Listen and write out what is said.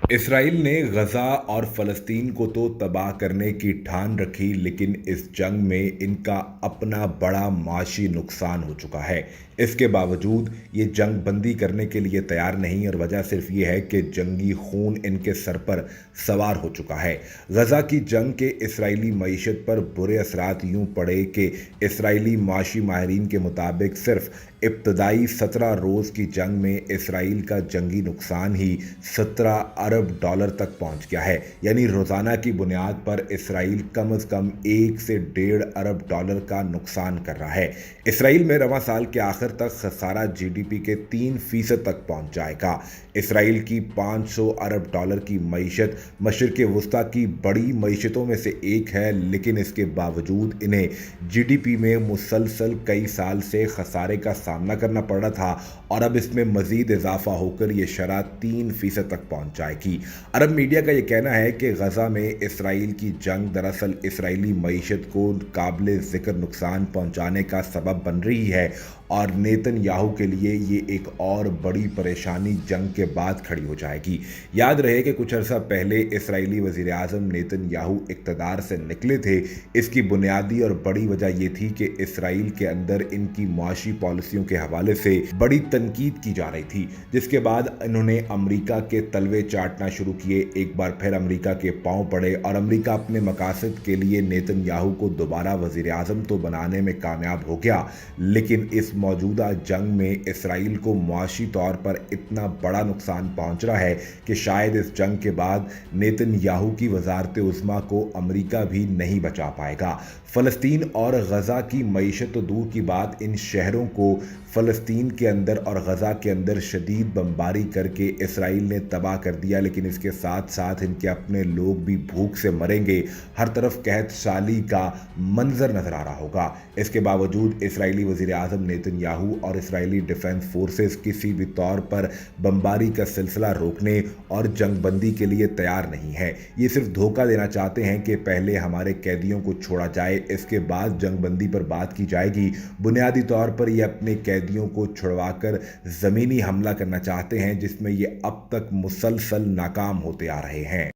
Israel ने गजा और फ़लस्तीन को तो तबाह करने की ठान रखी, लेकिन इस जंग में इनका अपना बड़ा माशी नुकसान हो चुका है। इसके बावजूद ये जंग बंदी करने के लिए तैयार नहीं, और वजह सिर्फ ये है कि जंगी खून इनके सर पर सवार हो चुका है। गजा की जंग के इसराइली मईशत पर बुरे असरात यूं पड़े कि इसराइली माशी माहिरीन के मुताबिक सिर्फ इब्तदाई 17 रोज़ की जंग में इसराइल का जंगी नुकसान ही 17 अरब डॉलर तक पहुंच गया है। यानी रोज़ाना की बुनियाद पर इसराइल कम अज़ कम 1 से 1.5 अरब डॉलर का नुकसान कर रहा है। इसराइल में रवां साल के आखिर तक खसारा जीडीपी के 3% तक पहुंच जाएगा। इसराइल की 500 अरब डॉलर की मईशत मशरिक़ वस्ता की बड़ी मईशतों में से एक है, लेकिन इसके बावजूद इन्हें जीडीपी में मुसलसल कई साल से खसारे का सामना करना पड़ रहा था, और अब इसमें मज़ीद इजाफा होकर ये शरह 3% तक पहुंच जाएगी। अरब मीडिया का ये कहना है कि गजा में इसराइल की जंग दरअसल इसराइली मईशत को काबिल ज़िक्र नुकसान पहुंचाने का सबब बन रही है, और नेतन्याहू के लिए ये एक और बड़ी परेशानी जंग के बाद खड़ी हो जाएगी। याद रहे कि कुछ अर्सा पहले इसराइली वज़ीर आज़म नेतन्याहू इक़्तिदार से निकले थे। इसकी बुनियादी और बड़ी वजह ये थी कि इसराइल के अंदर इनकी मुआशी पॉलिसियों के हवाले से बड़ी तनकीद की जा रही थी, जिसके बाद इन्होंने अमरीका के तलवे चाटना शुरू किए। एक बार फिर अमरीका के पांव पड़े, और अमरीका अपने मकासद के लिए नेतन्याहू को दोबारा वज़ीर आज़म तो बनाने में कामयाब हो गया, लेकिन इस मौजूदा जंग में इसराइल को मुआशी तौर पर इतना बड़ा नुकसान पहुंच रहा है कि शायद इस जंग के बाद नेतन्याहू की वज़ारत उज़्मा को अमरीका भी नहीं बचा पाएगा। फ़लस्तीन और गजा की मईशत तो दूर की बात, इन शहरों को फ़लस्तीन के अंदर और गजा के अंदर शदीद बमबारी करके इसराइल ने तबाह कर दिया, लेकिन इसके साथ साथ इनके अपने लोग भी भूख से मरेंगे। हर तरफ कहत साली का मंजर नजर आ रहा होगा। इसके बावजूद इसराइली वज़ीर आज़म नेतन्याहू और इसराइली डिफेंस फोर्सेस किसी भी तौर पर बमबारी का सिलसिला रोकने और जंगबंदी के लिए तैयार नहीं है। ये सिर्फ धोखा देना चाहते हैं कि पहले हमारे कैदियों को छोड़ा जाए, इसके बाद जंगबंदी पर बात की जाएगी। बुनियादी तौर पर ये अपने कैदियों को छुड़वाकर ज़मीनी हमला करना चाहते हैं, जिसमें ये अब तक मुसलसल नाकाम होते आ रहे हैं।